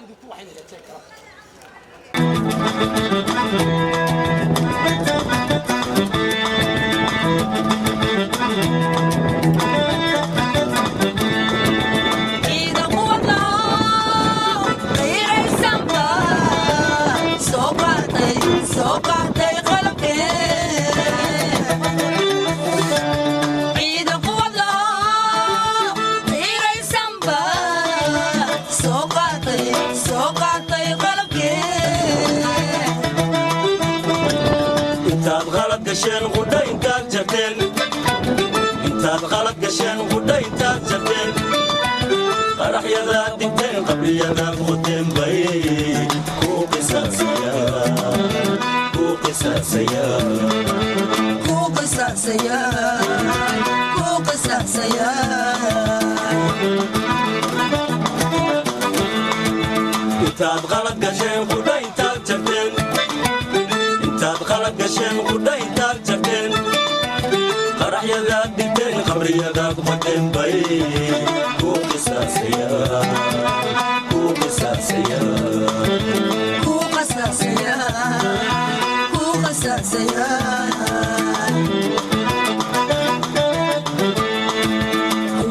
baan idinku waxaynayaa jeekala قشين غدا انتاد جبتين انتاد غلط قشين غدا انتاد جبتين فرح يدا دكتين قبل يدا غدين بي كو قصاصيا كو قصاصيا كو قصاصيا كو قصاصيا انتاد غلط قشين غدا انتاد جبتين انتاد غلط قشين غدا انتاد جبتين فرح يدا دكتين قبل يدا غدين بي كو قصاصيا كو قصاصيا كو قصاصيا كو قصاصيا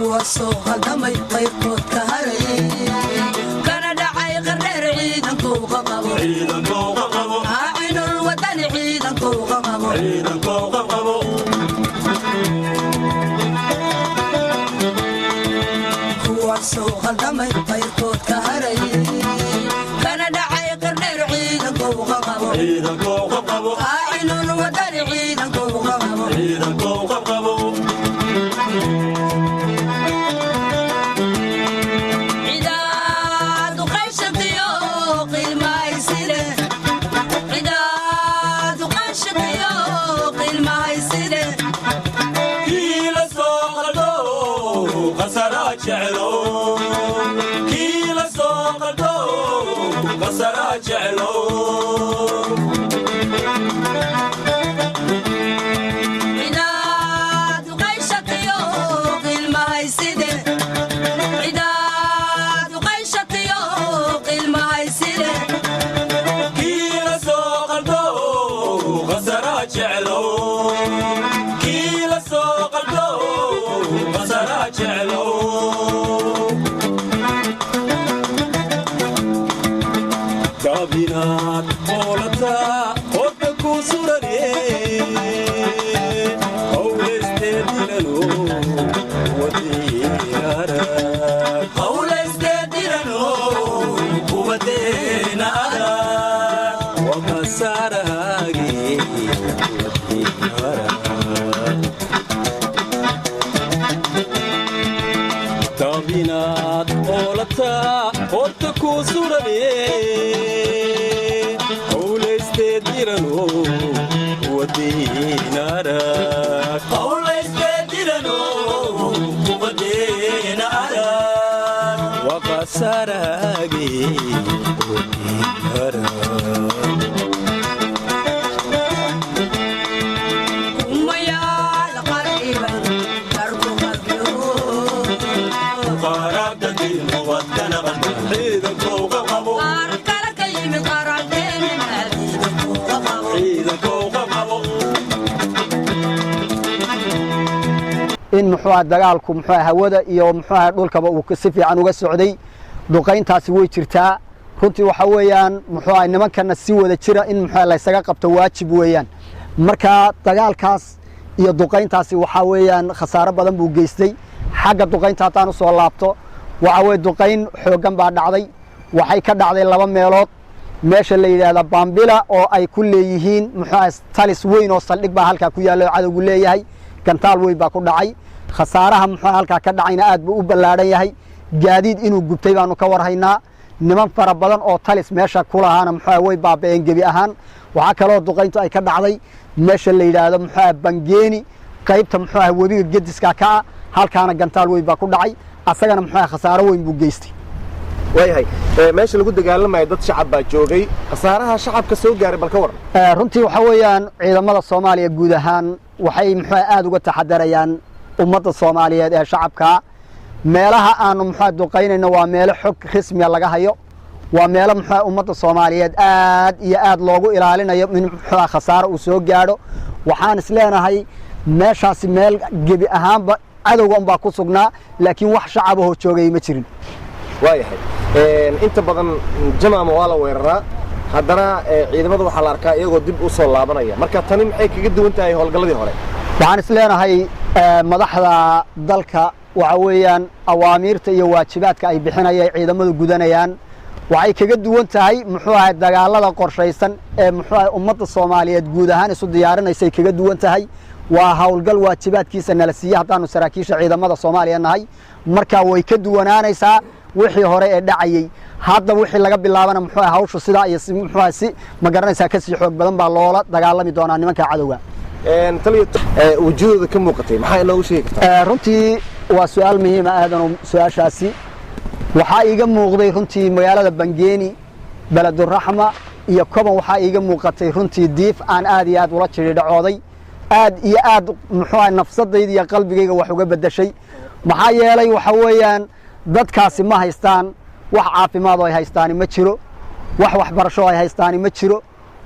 وصوغ دمي قيقود كهري كان دعي غرير عيدا كوغا قبو عيدا كوغا قبو عين الوطن عيدا كوغا قبو عيدا كوغا قبو وصوغ دمي قيقود كهري كان دعي غرير عيدا كوغا قبو عيدا كوغا قبو عين الوطن عيدا كوغا قبو عيدا كوغا قبو in muxuu dagaalku muxuu hawada iyo muxuu dhulkaba uu si fiican uga socday duqeyntaasi way jirtaa runtii waxa weeyaan muxuu nimankana si wada jira in muxuu la isaga qabto waajib weeyaan marka dagaalkaas iyo duqeyntaasi waxa weeyaan khasaaro badan buu geystay xagga duqeynta hataan soo laabto waxa way duqeyn xoogan baa dhacday waxay ka dhacday laba meelood meesha la yiraahdo Bambila oo ay ku leeyihiin muxuu talis weyn oo saldhig baa halka ku yaalo cadawgu leeyahay gantaal weyn baa ku dhacay khasaaraha muxuu halka ka dhacayna aad buu u ballaaran yahay gaadiid inuu gubtay baanu ka warhaynaa niman fara badan oo talis meesha ku lahaana muxuu way baabeen gabi ahaan waxa kale oo duqeyntu ay ka dhacday meesha la yiraahdo muxuu Bangeeni qaybta muxuu wabiga gediska ka halkaana gantaal weyn baa ku dhacay asagana muxuu khasaaro weyn buu geystay waayahay meesha lagu dagaalamayo dad shacab baa joogay khasaaraha shacabka soo gaaray balka waran runtii waxa weeyaan ciidamada Soomaaliya guud ahaan waxay muxuu aad uga taxadarayaan ummadda Soomaaliyeed ee shacabka meelaha aanu muxuu duqeynayna waa meelo xog rasmi ah laga hayo waa meelo muxuu ummadda Soomaaliyeed aad iyo aad loogu ilaalinayo in muxuu khasaaro uu soo gaadho waxaan isleenahay meeshaasi meel gebi ahaanba cadowgan baa ku sugnaa laakiin wax shacab ah oo joogay ma jirin waayahay inta badan jamaama waa la weeraraa haddana ciidamada waxaa la arkaa iyagoo dib u soo laabanaya marka tani maxay kaga duwan tahay howlgalladii hore waxaan isleenahay madaxda dalka waxa weeyaan awaamiirta iyo waajibaadka ay bixinayaan ciidamadu gudanayaan waxay kaga duwan tahay muxuu ahay dagaalada qorshaysan ee muxuu ahay ummadda Soomaaliyeed guud ahaan isu diyaarinaysay kaga duwan tahay waa hawlgal waajibaadkiisa nala siiyay haddaanu saraakiisha ciidamada Soomaaliyeed nahay marka way ka duwanaanaysaa wixii hore ee dhacayay hadda wixii laga bilaabana muxuu ahay hawshu sida ay muxuu ahay si ma garanaysaa ka sii xoog badan baa loola dagaalami doonaa nimanka cadawga taliya wajahooda ka muuqatay maxay inoo sheegi kartaa runtii waa su'aal muhiim ah aadan su'aashaasi waxaa iiga muuqday runtii magaalada Bangeeni Beleduraxma iyo Koban waxaa iiga muuqatay runtii diif aan aad iyo aad ula jiridhacooday aad iyo aad muxuu ahay nafsadayda iyo qalbigayga wax uga bedeshay maxaa yeelay waxa weeyaan dadkaasi ma haystaan wax caafimaad oo ay haystaan ma jiro wax waxbarasho ay haystaan ma jiro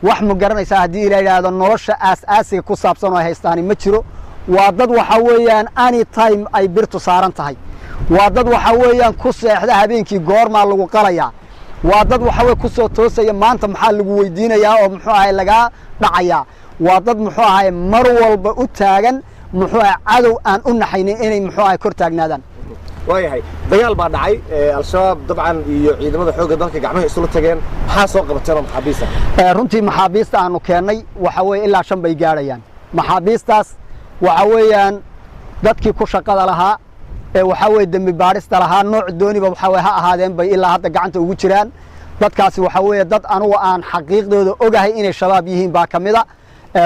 wax ma garanaysaa haddii ila yiraahdo nolosha aas-aasiga ku saabsan oo ay haystaan ma jiro waa dad waxa weeyaan any time ay birtu saaran tahay waa dad waxa weeyaan ku seexda habeenkii goorma lagu qalayaa waa dad waxa weey ku soo toosaya maanta maxaa lagu weydiinayaa oo muxuu ahay laga dhacayaa waa dad muxuu ahay mar walba u taagan muxuu ahay cadow aan u naxaynin inay muxuu ahay kor taagnaadaan waayahay dagaal baa dhacay al-shabaab dabcan iyo ciidamada xoogga dalka gacmaha isula tageen maxaa soo qabateen maxaabiista runtii maxaabiista aanu keennay waxa weeye ilaa 5 bay gaarayaan maxaabiistaas waxa weeyaan dadkii ku shaqada lahaa ee waxa weeye dambi baarista lahaa nooc dooniba waxa weeye ha ahaadeen bay ilaa hadda gacanta ugu jiraan dadkaasi waxa weeye dad anugu aan xaqiiqdooda ogahay inay shabaab yihiin baa kamida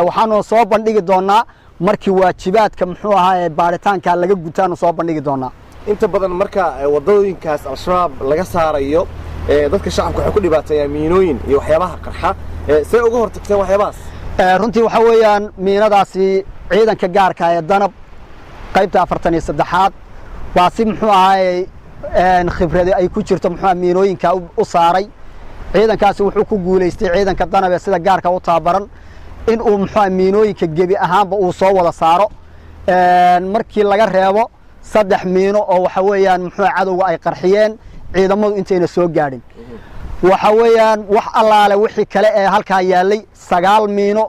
waxaanu soo bandhigi doonaa markii waajibaadka muxuu ahaa baaritaanka laga gutaano soo bandhigi doonaa inta badan marka wadooyinkaas al-shabaab laga saarayo dadka shacabka waxay ku dhibaateeyaan miinooyin iyo waxyaabaha qarxa say uga hortagteen waxyaabahaas runtii waxa weeyaan miinadaasi ciidanka gaarka ee danab qaybta 43aad waa si muxuu ahay khibrad ay ku jirto muxuu miinooyinka u saaray ciidankaasi wuxuu ku guuleystay ciidanka danab ee sida gaarka u taabaran in uu muxuu miinooyinka gebi ahaanba uu soo wada saaro markii laga reebo 3 miino oo waxa weeyaan muxuu cadawga ay qarxiyeen ciidamadu intayna soo gaadhin waxa weeyaan wax allaale wixii kale ee halka yaalay 9 miino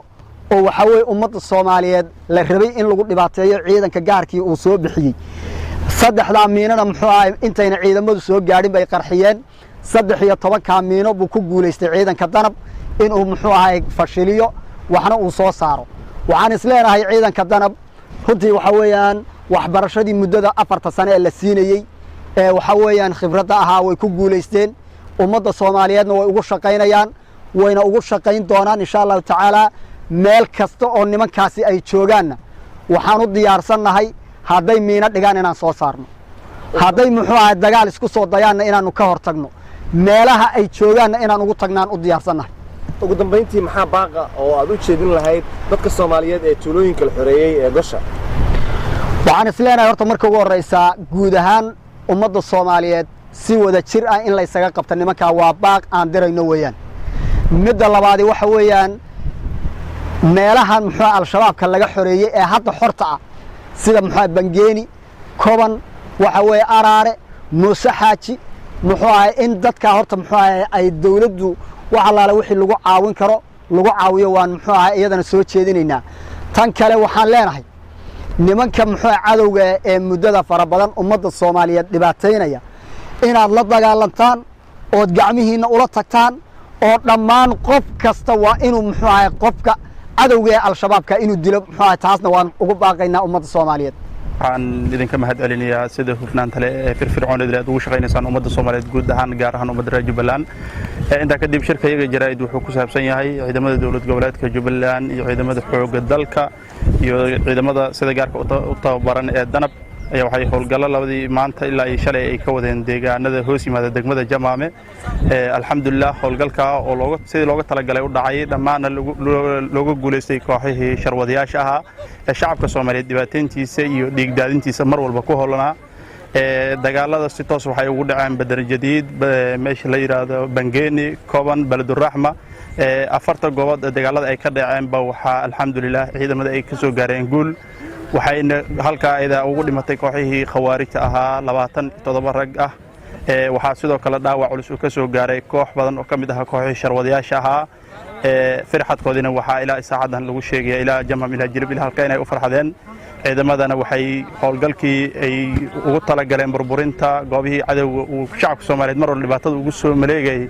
oo waxa weey ummadda Soomaaliyeed la rabay in lagu dhibaateeyo ciidanka gaarkii uu soo bixiyay 3 miinana muxuu ahay intayna ciidamadu soo gaadhin bay qarxiyeen 13 miino buu ku guuleystay ciidanka danab in uu muxuu ahay fashiliyo waxna uu soo saaro waxaan isleenahay ciidanka danab runtii waxa weeyaan waxbarashadii muddada 4 sano ee la siinayay ee waxa weeyaan khibradda ahaa way ku guuleysteen ummadda Soomaaliyeedna way ugu shaqaynayaan wayna ugu shaqayn doonaan insha Allah tacaala meel kasta oo nimankaasi ay joogaanna waxaan u diyaarsanahay hadday miina dhigaan inaan soo saarno hadday muxuu ahay dagaal isku soo dayaanna inaanu ka hortagno meelaha ay joogaanna inaan ugu tagnaan u diyaarsanahay ugu dambeyntii maxaa baaqa oo aad u jeedin lahayd dadka Soomaaliyeed ee tuulooyinka la xoreeyay ee gasha waxaan isleenahay horta marka ugu horeysa guud ahaan ummadda Soomaaliyeed si wada jir ah in la isaga qabto nimanka waa baaq aan dirayno weeyaan midda labaad waxa weeyaan meelahan muxuu al-shabaabka laga xoreeyay ee hadda xorta ah sida muxuu Bangeeni Koban waxa weey Araare Muuse Xaaji muxuu ahay in dadka horta muxuu ay dawladdu waxa la wixii lagu caawin karo lagu caawiyo waan muxuu ahay iyadana soo jeedinaynaa tan kale waxaan leenahay nimanka muxuu cadawga ee muddada fara badan ummadda Soomaaliyeed dhibaateynaya inaad la dagaalantaan oo gacmihiina ula tagtaan oo dhammaan qof kasta waa inuu muxuu ahay qofka cadawga ee al-shabaabka inuu dilo muxuu ahay taasna waan ugu baaqaynaa ummadda Soomaaliyeed waxaan idinka mahadcelinayaa sida hufnaanta leh ee firfircoonida aad ugu shaqaynaysaan ummadda Soomaaliyeed guud ahaan gaar ahaan ummadda reer Jubbaland inta kadib shirkayga jaraa'id wuxuu ku saabsan yahay ciidamada dawlad goboleedka Jubbaland iyo ciidamada xoogga dalka iyo ciidamada sida gaarka u tababaran ee danab ayaa waxay howlgallo labadii maanta ilaa ay shalay ay ka wadeen deegaanada hoos yimaada degmada Jamaame alxamdulillah howlgalka oo sidii looga talagalay u dhacay dhammaan looga guuleystay kooxihii sharwadayaasha ahaa ee shacabka Soomaaliyeed dhibaateyntiisa iyo dhiigdaadintiisa mar walba ku howlanaa dagaalada si toos waxay ugu dhaceen Badar Jadiid meesha la yiraahdo Bangeeni Koban Baladurrahma afarta goobood dagaalada ay ka dhaceen ba waxa alxamdulillah ciidamada ay ka soo gaareen guul waxayna halka ayda ugu dhimatay kooxihii khawaarijta ahaa 27 rag ah waxa sidoo kale dhaawac culus ka soo gaaray koox badan oo kamid ah kooxihii sharwadayaasha ahaa firxadkoodina waxa ilaa saacadan lagu sheegay ilaa jamam ilaa jirib ilaa halka inay u farxadeen ciidamadana waxay howlgalkii ay ugu tala galeen burburinta goobihii cadawga uu shacabka Soomaaliyeed mar walba dhibaatada ugu soo maleegay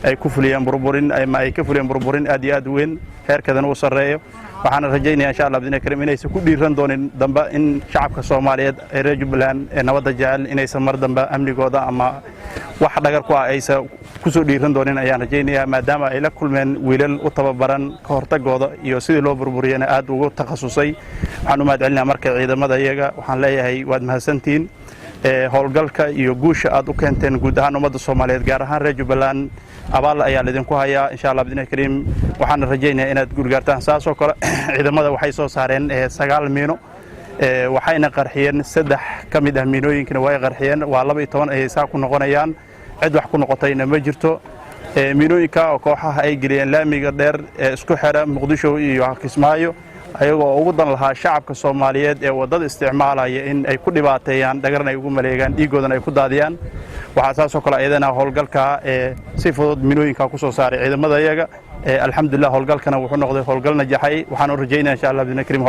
ay ku fuliyeen burburin ay ka fuliyeen burburin aad iyo aad weyn heerkadan uu sareeyo waxaan rajaynayaa insha Allah bidina karim inay ku dhiiran doonaan damba in shacabka Soomaaliyeed ay reer Jubbaland nabadda jecel inay samar damba amnigooda ama wax dhagar ku ah aysa ku soo dhiiran doonaan ayaan rajaynayaa maadaama ay la kulmeen wiilal u tababaran ka hortagooda iyo sidii loo burburiyana aad ugu takhasusay waxaan u mahadcelinayaa marka ciidamada iyaga waxaan leeyahay waad mahadsantiin howlgalka iyo guusha aad u keenteen guud ahaan ummadda Soomaaliyeed gaar ahaan reer Jubbaland abaal ayaa idinku hayaa insha Allah bidina karim waxaan rajaynayaa inaad guul gaartaan saasoo kale ciidamada waxay soo saareen 9 miino waxayna qarxiyeen 3 kamid ah miinooyinkana way qarxiyeen waa 12 ay saa ku noqonayaan cid wax ku noqotayna ma jirto miinooyinka oo kooxaha ay geliyeen laamiga dheer isku xira Muqdisho iyo Kismaayo ayagoo ugu dan lahaa shacabka Soomaaliyeed ee wadada isticmaalaya in ay ku dhibaateeyaan dhagarna ay ugu maleegaan dhiigoodana ay ku daadiyaan waxa saasoo kale ayadana howlgalka si fudud miinooyinka ku soo saaray ciidamada iyaga alxamdulillah howlgalkana wuxuu noqday howlgal najaxay waxaan u rajaynayaa insha Allah bidina karim